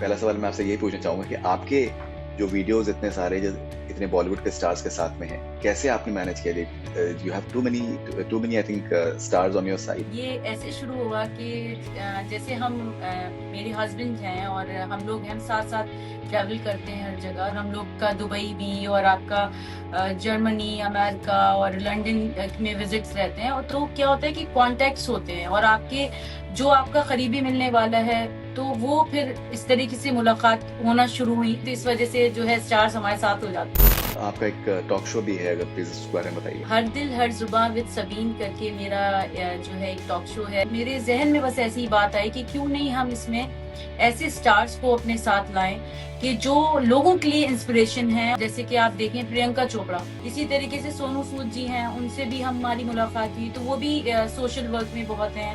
पहला सवाल मैं आपसे यही पूछना चाहूंगा कि आपके जो वीडियोस इतने सारे जो इतने बॉलीवुड के स्टार्स के साथ में हैं, कैसे आपने मैनेज किया? You have too many I think stars on your side. ये ऐसे शुरू हुआ कि जैसे हम मेरे हस्बैंड हैं और हम लोग हम साथ साथ ट्रैवल करते हैं हर जगह, और हम लोग का दुबई भी और आपका जर्मनी, अमेरिका और लंदन में विजिट्स रहते हैं। और तो क्या होता है कि कॉन्टेक्ट्स होते हैं और आपके जो आपका करीबी मिलने वाला है, तो वो फिर इस तरीके से मुलाकात होना शुरू हुई। तो इस वजह से जो है स्टार्स हमारे साथ हो जाते हैं। आपका एक टॉक शो भी है, अगर प्लीज उसके बारे में बताइए। हर दिल हर जुबां विद सबीन करके मेरा जो है एक टॉक शो है। मेरे जहन में बस ऐसी बात आई कि क्यों नहीं हम इसमें ऐसे स्टार्स को अपने साथ लाएं कि जो लोगों के लिए इंस्पिरेशन है। जैसे कि आप देखें प्रियंका चोपड़ा, इसी तरीके से सोनू सूद जी हैं, उनसे भी हमारी मुलाकात हुई। तो वो भी सोशल वर्क में बहुत हैं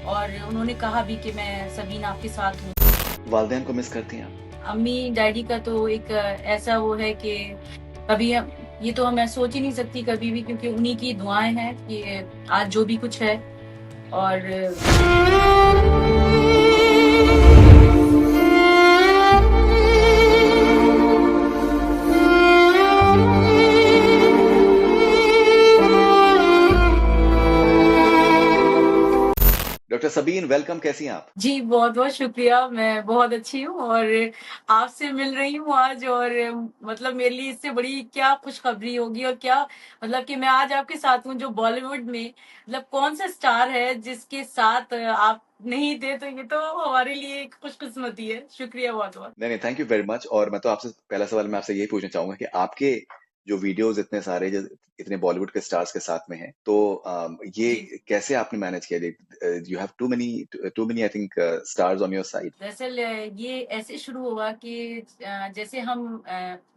और उन्होंने कहा भी कि मैं सबीन आपके साथ हूँ। वालदेन को मिस करती हैं आप? अम्मी डैडी का तो एक ऐसा वो है कि कभी ये तो मैं सोच ही नहीं सकती कभी भी, क्योंकि उन्हीं की दुआएं हैं कि आज जो भी कुछ है। और डॉक्टर सबीन, वेलकम, कैसी हैं आप? जी, बहुत-बहुत शुक्रिया। मैं बहुत अच्छी हूँ और आपसे मिल रही हूँ आज। और मतलब मेरे लिए इससे बड़ी क्या खुशखबरी होगी और क्या, मतलब कि मैं आज आपके साथ हूँ, जो बॉलीवुड में मतलब कौन-सा स्टार है जिसके साथ आप नहीं थे, तो ये तो हमारे लिए एक खुशकिस्मती है। शुक्रिया बहुत-बहुत। नहीं नहीं, थैंक यू वेरी मच। और मैं तो आपसे पहला सवाल मैं आपसे यही पूछना चाहूंगा कि आपके जो वीडियोस इतने सारे जो इतने बॉलीवुड के स्टार्स के साथ में हैं, तो ये जी। कैसे आपने मैनेज किया? You have too many I think stars on your side. दरअसल ये ऐसे शुरू हुआ कि जैसे हम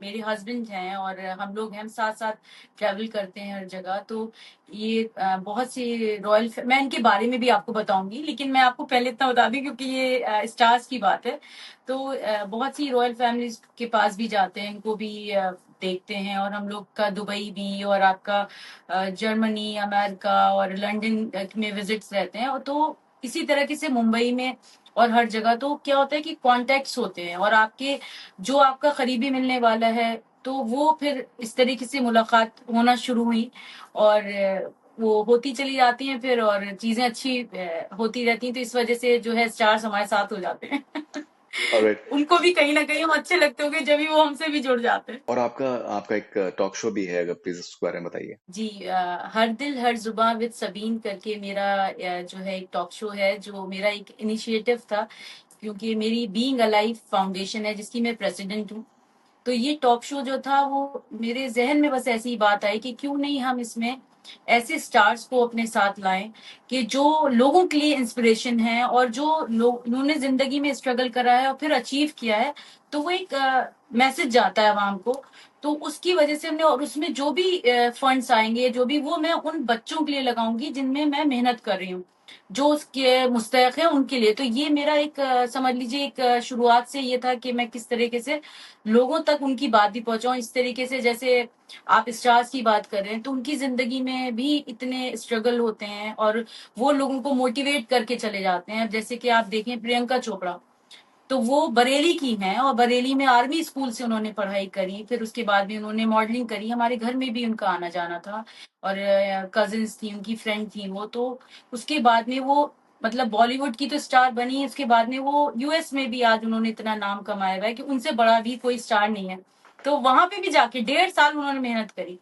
मेरे हस्बैंड हैं और हम लोग हम साथ साथ ट्रैवल करते हैं हर जगह। तो ये बहुत सी रॉयल, मैं इनके बारे में भी आपको बताऊंगी, लेकिन मैं आपको पहले इतना बता दूं क्योंकि ये स्टार्स की बात है। तो बहुत सी रॉयल फैमिलीज के पास भी जाते हैं, इनको भी देखते हैं। और हम लोग का दुबई भी और आपका जर्मनी, अमेरिका और लंदन में विजिट्स रहते हैं। और तो इसी तरीके से मुंबई में और हर जगह। तो क्या होता है कि कॉन्टेक्ट्स होते हैं और आपके जो आपका करीबी मिलने वाला है, तो वो फिर इस तरीके से मुलाकात होना शुरू हुई। और वो होती चली जाती हैं फिर, और चीजें अच्छी होती रहती हैं। तो इस वजह से जो है स्टार्स हमारे साथ हो जाते हैं। ऑलराइट। उनको भी कहीं ना कहीं हम अच्छे लगते होंगे जब भी वो हमसे भी जुड़ जाते हैं। और आपका आपका एक टॉक शो भी है, अगर प्लीज उसके बारे में बताइए। जी, हर दिल हर जुबां विद सबीन करके मेरा जो है एक टॉक शो है, जो मेरा एक इनिशिएटिव था, क्योंकि मेरी बीइंग अलाइव फाउंडेशन है जिसकी मैं प्रेसिडेंट हूँ। तो ये टॉक शो जो था वो मेरे ज़हन में बस ऐसी बात आई कि क्यों नहीं हम इसमें ऐसे स्टार्स को अपने साथ लाएँ कि जो लोगों के लिए इंस्पिरेशन है और जो लोग उन्होंने ज़िंदगी में स्ट्रगल करा है और फिर अचीव किया है। तो वो एक मैसेज जाता है आवाम को। तो उसकी वजह से हमने, और उसमें जो भी फंड्स आएँगे, जो भी, वो मैं उन बच्चों के लिए लगाऊँगी जिनमें मैं मेहनत कर रही हूँ, जो उसके मुस्तहिक हैं उनके लिए। तो ये मेरा एक समझ लीजिए एक शुरुआत से ये था कि मैं किस तरीके से लोगों तक उनकी बात भी पहुँचाऊँ। इस तरीके से जैसे आप स्टार्स की बात कर रहे हैं, तो उनकी ज़िंदगी में भी इतने स्ट्रगल होते हैं और वो लोगों को मोटिवेट करके चले जाते हैं। जैसे कि आप देखें प्रियंका चोपड़ा, तो वो बरेली की हैं और बरेली में आर्मी स्कूल से उन्होंने पढ़ाई करी। फिर उसके बाद भी उन्होंने मॉडलिंग करी। हमारे घर में भी उनका आना-जाना था और कज़िन्स थी, उनकी फ्रेंड थी वो। तो उसके बाद में वो मतलब बॉलीवुड की तो स्टार बनी, उसके बाद में वो यूएस में भी आज उन्होंने इतना नाम कमाया हुआ है कि उनसे बड़ा भी कोई स्टार नहीं है। तो वहाँ पे भी जाके 1.5 साल उन्होंने मेहनत करी।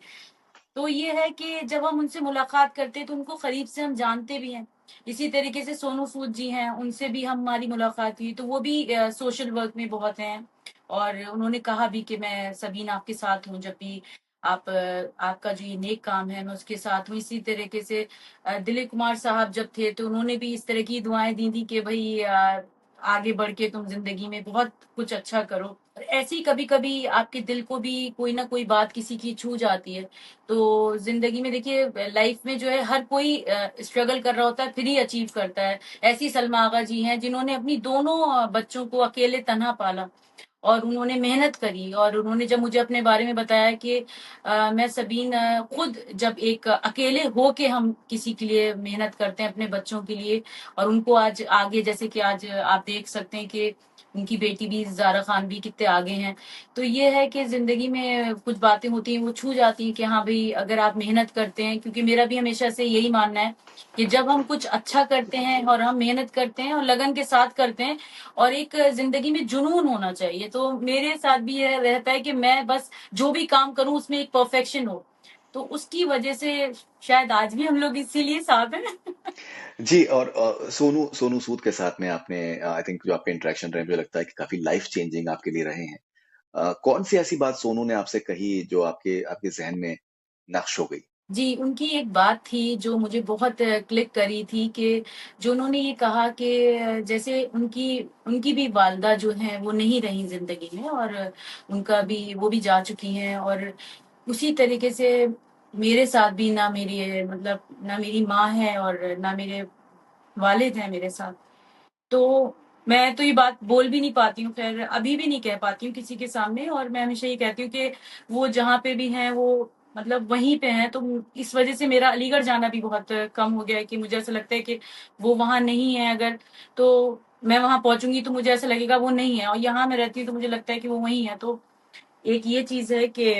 तो ये है कि जब हम उनसे मुलाकात करते हैं तो उनको करीब से हम जानते भी हैं। इसी तरीके से सोनू सूद जी हैं, उनसे भी हमारी मुलाकात हुई। तो वो भी सोशल वर्क में बहुत हैं और उन्होंने कहा भी कि मैं सबीन आपके साथ हूँ, जब भी आप आपका जो ये नेक काम है मैं उसके साथ हूँ। इसी तरीके से दिलीप कुमार साहब जब थे तो उन्होंने भी इस तरह की दुआएँ दी थी कि भई आगे बढ़ के तुम ज़िंदगी में बहुत कुछ अच्छा करो। और ऐसे ही कभी-कभी आपके दिल को भी कोई ना कोई बात किसी की छू जाती है। तो ज़िंदगी में देखिए लाइफ में जो है हर कोई स्ट्रगल कर रहा होता है फिर ही अचीव करता है। ऐसी सलमा आगा जी हैं जिन्होंने अपनी दोनों बच्चों को अकेले तन्हा पाला और उन्होंने मेहनत करी। और उन्होंने जब मुझे अपने बारे में बताया कि मैं सबीन खुद जब एक अकेले हो के हम किसी के लिए मेहनत करते हैं अपने बच्चों के लिए, और उनको आज आगे जैसे कि आज आप देख सकते हैं कि उनकी बेटी भी ज़ारा खान भी कितने आगे हैं। तो ये है कि ज़िंदगी में कुछ बातें होती हैं वो छू जाती हैं कि हाँ भाई अगर आप मेहनत करते हैं, क्योंकि मेरा भी हमेशा से यही मानना है कि जब हम कुछ अच्छा करते हैं और हम मेहनत करते हैं और लगन के साथ करते हैं और एक ज़िंदगी में जुनून होना चाहिए। तो मेरे साथ भी ये रहता है कि मैं बस जो भी काम करूँ उसमें एक परफेक्शन हो। तो उसकी वजह से शायद आज भी हम लोग इसीलिए साथ हैं। जी, और सोनू सोनू सूद के साथ में आपने आई थिंक जो आपके इंटरेक्शन रहे, मुझे लगता है कि काफ़ी लाइफ़ चेंजिंग आपके लिए रहे हैं। कौन-सी ऐसी बात सोनू ने आपसे कही जो आपके आपके ज़हन में नक़्श हो गई? जी, उनकी एक बात थी जो मुझे बहुत क्लिक करी थी कि जो उन्होंने ये कहा कि जैसे उनकी उनकी भी वालिदा जो हैं वो नहीं रहीं ज़िंदगी में और उनका भी वो भी जा चुकी हैं और उसी तरीके से मेरे साथ भी ना मेरी मतलब ना मेरी माँ है और ना मेरे वालिद हैं मेरे साथ। तो मैं तो ये बात बोल भी नहीं पाती हूँ, ख़ैर अभी भी नहीं कह पाती हूँ किसी के सामने और मैं हमेशा ये कहती हूँ कि वो जहाँ पे भी हैं वो मतलब वहीं पे हैं, तो इस वज़ह से मेरा अलीगढ़ जाना भी बहुत कम हो गया है कि मुझे ऐसा लगता है कि वो वहाँ नहीं है अगर, तो मैं वहाँ पहुँचूँगी तो मुझे ऐसा लगेगा वो नहीं है और यहाँ मैं रहती हूँ तो मुझे लगता है कि वो वहीं है। तो एक ये चीज़ है कि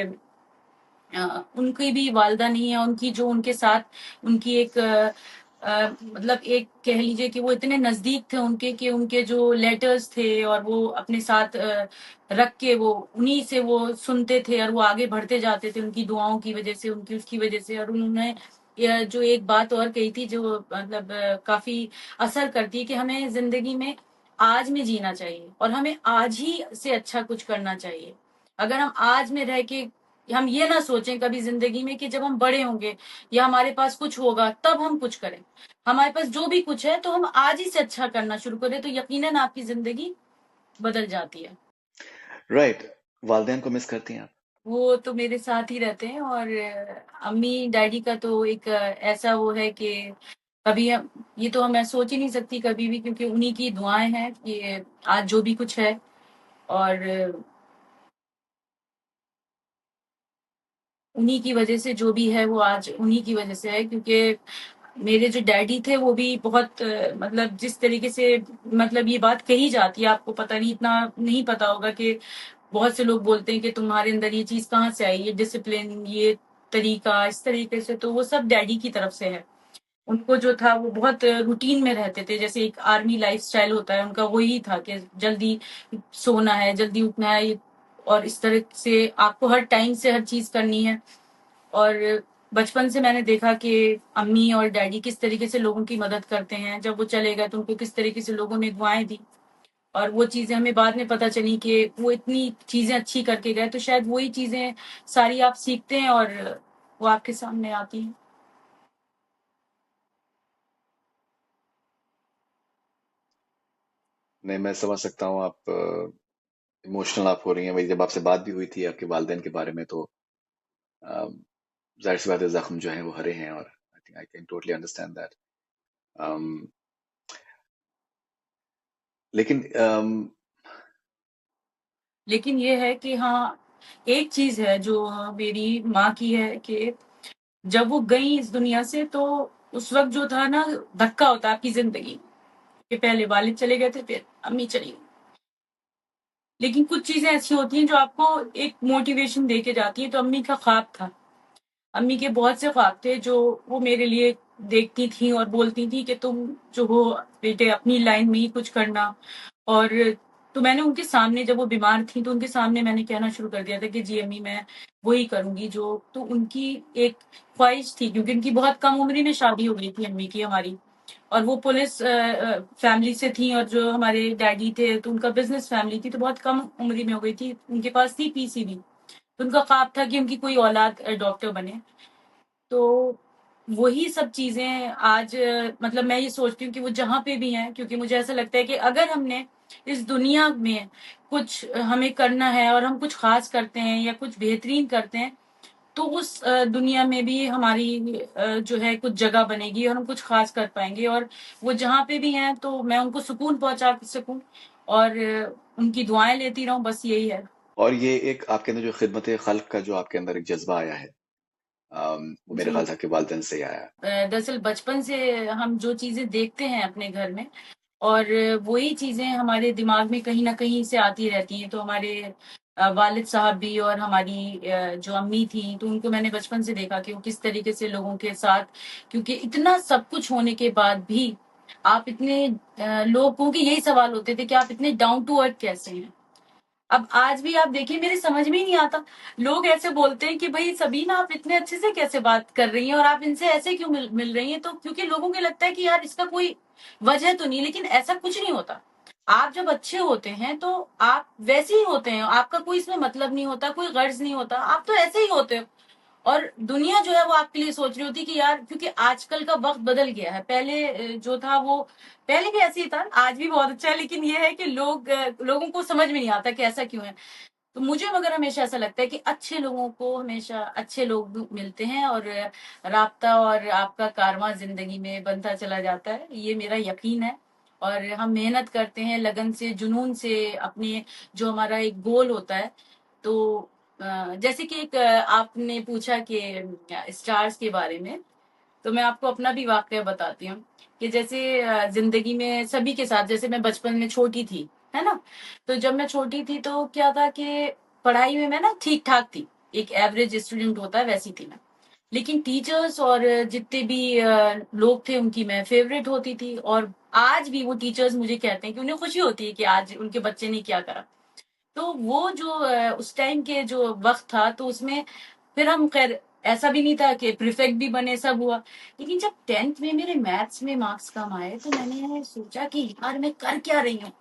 उनकी भी वालिदा नहीं है, उनकी जो उनके साथ उनकी एक मतलब एक कह लीजिए कि वो इतने नज़दीक थे उनके कि उनके जो लेटर्स थे और वो अपने साथ रख के वो उन्हीं से वो सुनते थे और वो आगे बढ़ते जाते थे उनकी दुआओं की वज़ह से, उनकी उसकी वज़ह से और उन्होंने जो एक बात और कही थी जो मतलब काफ़ी असर करती है कि हमें ज़िंदगी में आज में जीना चाहिए और हमें आज ही से अच्छा कुछ करना चाहिए। अगर हम आज में रह के हम ये ना सोचें कभी ज़िंदगी में कि जब हम बड़े होंगे या हमारे पास कुछ होगा तब हम कुछ करें। हमारे पास जो भी कुछ है तो हम आज ही से अच्छा करना शुरू करें तो यकीनन आपकी ज़िंदगी बदल जाती है। राइट, वालिदैन को मिस करती हैं आप? वो तो मेरे साथ ही रहते हैं और अम्मी-डैडी का तो एक ऐसा वो है कि कभी हम ये तो मैं सोच ही नहीं सकती कभी भी क्योंकि उन्हीं की दुआएँ हैं कि आज जो भी कुछ है और उन्हीं की वज़ह से जो भी है वो आज उन्हीं की वज़ह से है क्योंकि मेरे जो डैडी थे वो भी बहुत मतलब जिस तरीके से मतलब ये बात कही जाती है आपको पता नहीं इतना नहीं पता होगा कि बहुत से लोग बोलते हैं कि तुम्हारे अंदर ये चीज़ कहाँ से आई, ये डिसिप्लिन, ये तरीका, इस तरीके से तो वो सब डैडी की तरफ से है। उनको जो था वो बहुत रूटीन में रहते थे, जैसे एक आर्मी लाइफ़स्टाइल होता है, उनका वही था कि जल्दी सोना है, जल्दी उठना है और इस तरह से आपको हर टाइम से हर चीज़ करनी है। और बचपन से मैंने देखा कि अम्मी और डैडी किस तरीके से लोगों की मदद करते हैं। जब वो चले गए तो उनको किस तरीके से लोगों ने दुआएँ दी और वो चीज़ें हमें बाद में पता चली कि वो इतनी चीज़ें अच्छी करके गए, तो शायद वही चीज़ें सारी आप सीखते हैं और वो आपके सामने आती हैं। नहीं, मैं समझ सकता हूँ आप इमोशनल आप हो रही हैं। वही जब आपसे बात भी हुई थी आपके वालिदैन के बारे में तो अ, ज़ाहिर-सी बात है ज़ख्म जो हैं वो हरे हैं और I think I can totally understand that. Um, लेकिन लेकिन ये है कि हाँ, एक चीज़ है जो मेरी माँ की है कि जब वो गईं इस दुनिया से तो उस वक़्त जो था ना धक्का होता है आपकी ज़िंदगी में, कि पहले वालिद चले गए थे, फिर अम्मी चली गईं। लेकिन कुछ चीज़ें ऐसी होती हैं जो आपको एक मोटिवेशन दे के जाती हैं, तो अम्मी का ख्वाब था। अम्मी के बहुत से ख्वाब थे जो वो मेरे लिए देखती थीं और बोलती थीं कि तुम जो हो बेटे अपनी लाइन में ही कुछ करना और तो मैंने उनके सामने जब वो बीमार थीं तो उनके सामने मैंने कहना शुरू कर दिया था कि जी अम्मी मैं वही करूँगी जो तो उनकी एक ख्वाहिश थी क्योंकि उनकी बहुत कम उम्र ही में शादी हो गई थी अम्मी की हमारी और वो पुलिस फैमिली से थी और जो हमारे डैडी थे तो उनका बिज़नेस फैमिली थी तो बहुत कम उम्र ही में हो गई थी। उनके पास थी पीसीबी। तो उनका ख्वाब था कि उनकी कोई औलाद डॉक्टर बने। तो वही सब चीज़ें आज मतलब मैं ये सोचती हूँ कि वो जहाँ पे भी हैं क्योंकि मुझे ऐसा लगता है कि अगर हमने इस दुनिया में कुछ हमें करना है और हम कुछ ख़ास करते हैं या कुछ बेहतरीन करते हैं, तो उस दुनिया में भी हमारी जो है कुछ जगह बनेगी और हम कुछ ख़ास कर पाएँगे और वो जहाँ पे भी हैं तो मैं उनको सुकून पहुँचा सकूँ और उनकी दुआएँ लेती रहूँ, बस यही है। और ये एक आपके अंदर जो खिदमत-ए-ख़ल्क़ का जो आपके अंदर एक जज़्बा आया है वो मेरे जी। ख़्याल से आपके वालिदैन से ही आया है। दरअसल बचपन से हम जो चीज़ें देखते हैं अपने घर में और वही चीजें हमारे दिमाग में कहीं ना कहीं से आती रहती हैं। तो हमारे वालिद साहब भी और हमारी जो अम्मी थी, तो उनको मैंने बचपन से देखा कि वो किस तरीके से लोगों के साथ, क्योंकि इतना सब कुछ होने के बाद भी आप इतने लोगों के यही सवाल होते थे कि आप इतने डाउन टू अर्थ कैसे हैं। अब आज भी आप देखिए, मेरे समझ में ही नहीं आता। लोग ऐसे बोलते हैं कि भाई सबीना आप इतने अच्छे से कैसे बात कर रही हैं और आप इनसे ऐसे क्यों मिल रही हैं। तो क्योंकि लोगों को लगता है कि यार इसका कोई वजह तो नहीं, लेकिन ऐसा कुछ नहीं होता। आप जब अच्छे होते हैं तो आप वैसे ही होते हैं, आपका कोई इसमें मतलब नहीं होता, कोई गर्ज नहीं होता, आप तो ऐसे ही होते हो। और दुनिया जो है वो आपके लिए सोच रही होती है कि यार, क्योंकि आजकल का वक्त बदल गया है। पहले जो था वो पहले भी ऐसे ही था, आज भी बहुत अच्छा है, लेकिन ये है कि लोगों को समझ में नहीं आता कि ऐसा क्यों है। तो मुझे मगर हमेशा ऐसा लगता है कि अच्छे लोगों को हमेशा अच्छे लोग मिलते हैं, और राब्ता और आपका कारवां जिंदगी में बनता चला जाता है, ये मेरा यकीन है। और हम मेहनत करते हैं लगन से, जुनून से, अपने जो हमारा एक गोल होता है। तो जैसे कि एक आपने पूछा कि स्टार्स के बारे में, तो मैं आपको अपना भी वाकया बताती हूँ कि जैसे जिंदगी में सभी के साथ, जैसे मैं बचपन में छोटी थी, है ना। तो जब मैं छोटी थी तो क्या था कि पढ़ाई में मैं ना ठीक ठाक थी, एक एवरेज स्टूडेंट होता है वैसी थी मैं। लेकिन टीचर्स और जितने भी लोग थे उनकी मैं फेवरेट होती थी। और आज भी वो टीचर्स मुझे कहते हैं कि उन्हें खुशी होती है कि आज उनके बच्चे ने क्या करा। तो वो जो उस टाइम के जो वक्त था, तो उसमें फिर हम खैर ऐसा भी नहीं था कि प्रीफेक्ट भी बने, सब हुआ। लेकिन जब 10th में मेरे मैथ्स में मार्क्स कम आए तो मैंने सोचा कि यार मैं कर क्या रही हूँ,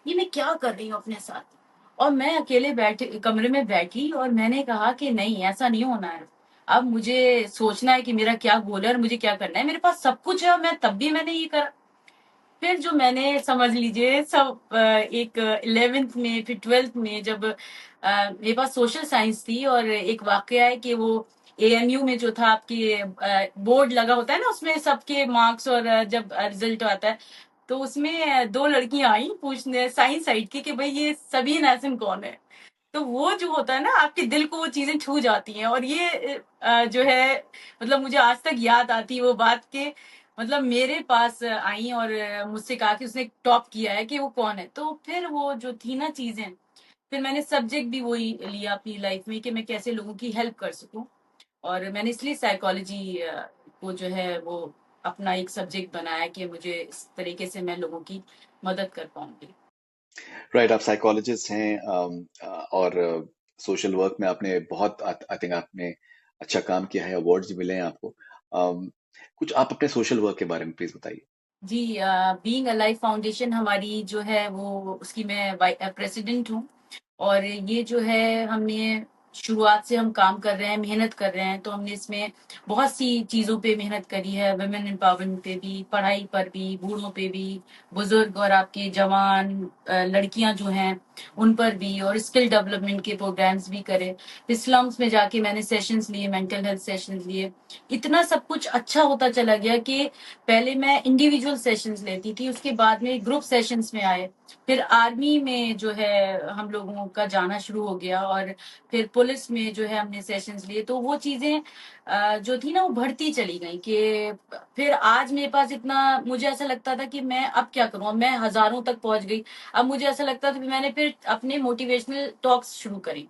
ये मैं क्या कर रही हूँ अपने साथ। और मैं अकेले बैठे कमरे में बैठी और मैंने कहा कि नहीं, ऐसा नहीं होना है। अब मुझे सोचना है कि मेरा क्या गोल है और मुझे क्या करना है। मेरे पास सब कुछ है और मैं तब भी मैंने ये करा। फिर जो मैंने समझ लीजिए सब एक 11th में, फिर 12th में, जब मेरे पास सोशल साइंस थी, और एक वाकया है कि वो एएमयू में जो था आपके बोर्ड लगा होता है ना, उसमें सबके मार्क्स और जब रिजल्ट आता है, तो उसमें दो लड़कियां आई पूछने साइंस साइड की कि भाई ये सबीन हसन कौन है। तो वो जो होता है ना, आपके दिल को वो चीजें छू जाती हैं। और ये जो है, मतलब मुझे आज तक याद आती है वो बात के, मतलब मेरे पास आई और मुझसे कहा कि उसने टॉप किया है, कि वो कौन है। तो फिर वो जो थी ना चीजें, फिर मैंने सब्जेक्ट भी वही लिया अपनी लाइफ में कि मैं कैसे लोगों की हेल्प कर सकूं। और मैंने इसलिए साइकोलॉजी को जो है वो अपना एक सब्जेक्ट बनाया कि मुझे इस तरीके से मैं लोगों की मदद कर पाऊंगी। राइट, आप साइकोलॉजिस्ट हैं, और सोशल वर्क में आपने बहुत, आई थिंक आपने अच्छा काम किया है, अवार्ड्स भी मिले हैं आपको। कुछ आप अपने सोशल वर्क के बारे में प्लीज बताइए। जी, बीइंग अलाइव फाउंडेशन हमारी जो है वो, उसकी मैं प्रेसिडेंट हूँ। और ये जो है हमने शुरुआत से हम काम कर रहे हैं, मेहनत कर रहे हैं। तो हमने इसमें बहुत सी चीज़ों पे मेहनत करी है, वुमेन एम्पावरमेंट पे भी, पढ़ाई पर भी, बूढ़ों पे भी, बुजुर्ग और आपके जवान लड़कियां जो हैं उन पर भी, और स्किल डेवलपमेंट के प्रोग्राम्स भी करे। फिर स्लम्स में जाके मैंने सेशंस लिए, मेंटल हेल्थ सेशंस लिए। इतना सब कुछ अच्छा होता चला गया कि पहले मैं इंडिविजुअल सेशंस लेती थी, उसके बाद में ग्रुप सेशंस में आए। फिर आर्मी में जो है हम लोगों का जाना शुरू हो गया, और फिर पुलिस में जो है हमने सेशंस लिए। तो वो चीजें जो थी ना वो बढ़ती चली गई कि फिर आज मेरे पास इतना, मुझे ऐसा लगता था कि मैं अब क्या करूं, अब मैं हजारों तक पहुंच गई। अब मुझे ऐसा लगता था कि मैंने फिर अपने मोटिवेशनल टॉक्स शुरू करी।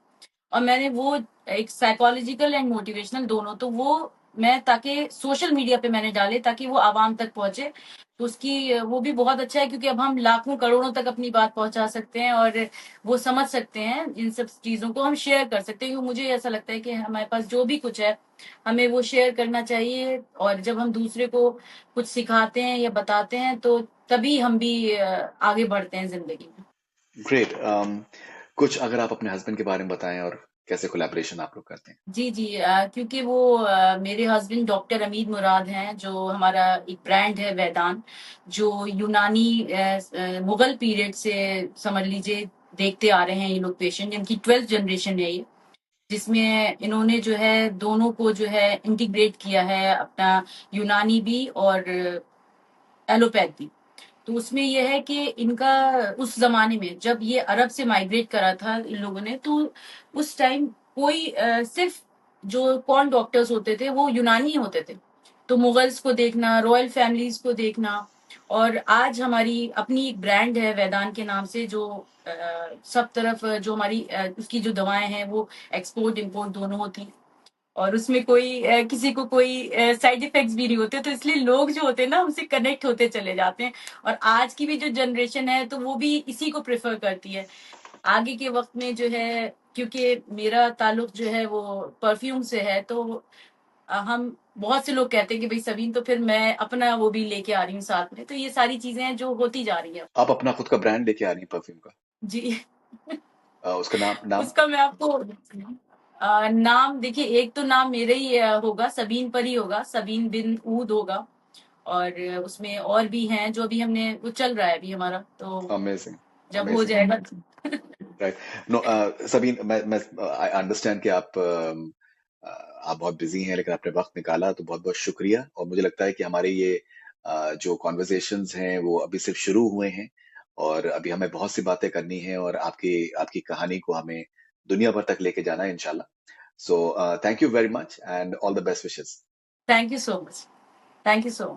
और मैंने वो एक साइकोलॉजिकल एंड मोटिवेशनल दोनों, तो वो मैं ताकि सोशल मीडिया पे मैंने डाले ताकि वो आवाम तक पहुंचे। तो उसकी वो भी बहुत अच्छा है, क्योंकि अब हम लाखों करोड़ों तक अपनी बात पहुंचा सकते हैं और वो समझ सकते हैं, इन सब चीजों को हम शेयर कर सकते हैं। क्योंकि मुझे ऐसा लगता है कि हमारे पास जो भी कुछ है हमें वो शेयर करना चाहिए। और जब हम दूसरे को कुछ सिखाते हैं या बताते हैं तो तभी हम भी आगे बढ़ते हैं जिंदगी में। ग्रेट। कुछ अगर आप अपने हस्बैंड के बारे में बताएं और कैसे कोलैबोरेशन आप लोग करते हैं। जी, जी। क्योंकि वो मेरे हस्बैंड डॉक्टर अमीद मुराद हैं, जो हमारा एक ब्रांड है वेदांत, जो यूनानी मुगल पीरियड से समझ लीजिए देखते आ रहे हैं ये लोग पेशेंट, इनकी 12th जनरेशन है ये, जिसमें इन्होंने जो है दोनों को जो है इंटीग्रेट किया है, अपना यूनानी भी और एलोपैथ भी। तो उसमें यह है कि इनका उस जमाने में जब ये अरब से माइग्रेट करा था इन लोगों ने, तो उस टाइम कोई सिर्फ जो कौन डॉक्टर्स होते थे वो यूनानी होते थे। तो मुगल्स को देखना, रॉयल फैमिलीज को देखना, और आज हमारी अपनी एक ब्रांड है वेदांत के नाम से, जो सब तरफ जो हमारी उसकी जो दवाएं हैं वो एक्सपोर्ट इम्पोर्ट दोनों होती हैं, और उसमें कोई किसी को कोई साइड इफेक्ट्स भी नहीं होते, तो इसलिए लोग जो होते हैं ना हमसे कनेक्ट होते चले जाते हैं। और आज की भी जो जनरेशन है तो वो भी इसी को प्रेफर करती है। आगे के वक्त में जो है, क्योंकि मेरा ताल्लुक जो है वो परफ्यूम से है, तो हम बहुत से लोग कहते हैं कि भाई सबीन, तो फिर मैं अपना वो भी लेके आ रही हूँ साथ में। तो ये सारी चीजें हैं जो होती जा रही है। आप अपना खुद का ब्रांड लेके आ रही हैं परफ्यूम का? जी। उसका नाम? उसका मैं आपको नाम देखिए, एक तो नाम मेरे ही होगा, सबीन पर ही होगा, सबीन बिन ऊद होगा। और उसमें और भी हैं जो अभी हमने, वो चल रहा है अभी हमारा, तो अमेजिंग, जब हो अमेजिंग। जाएगा। राइट। नो, सबीन, मैं आई अंडरस्टैंड कि आप बहुत बिजी हैं, लेकिन आपने वक्त निकाला तो बहुत बहुत शुक्रिया। और मुझे लगता है कि हमारे ये जो कॉन्वर्सेशंस हैं वो अभी सिर्फ शुरू हुए हैं, और अभी हमें बहुत सी बातें करनी है, और आपकी आपकी कहानी को हमें दुनिया भर तक लेके जाना है इंशाल्लाह। So thank you very much and all the best wishes. Thank you so much. Thank you so much.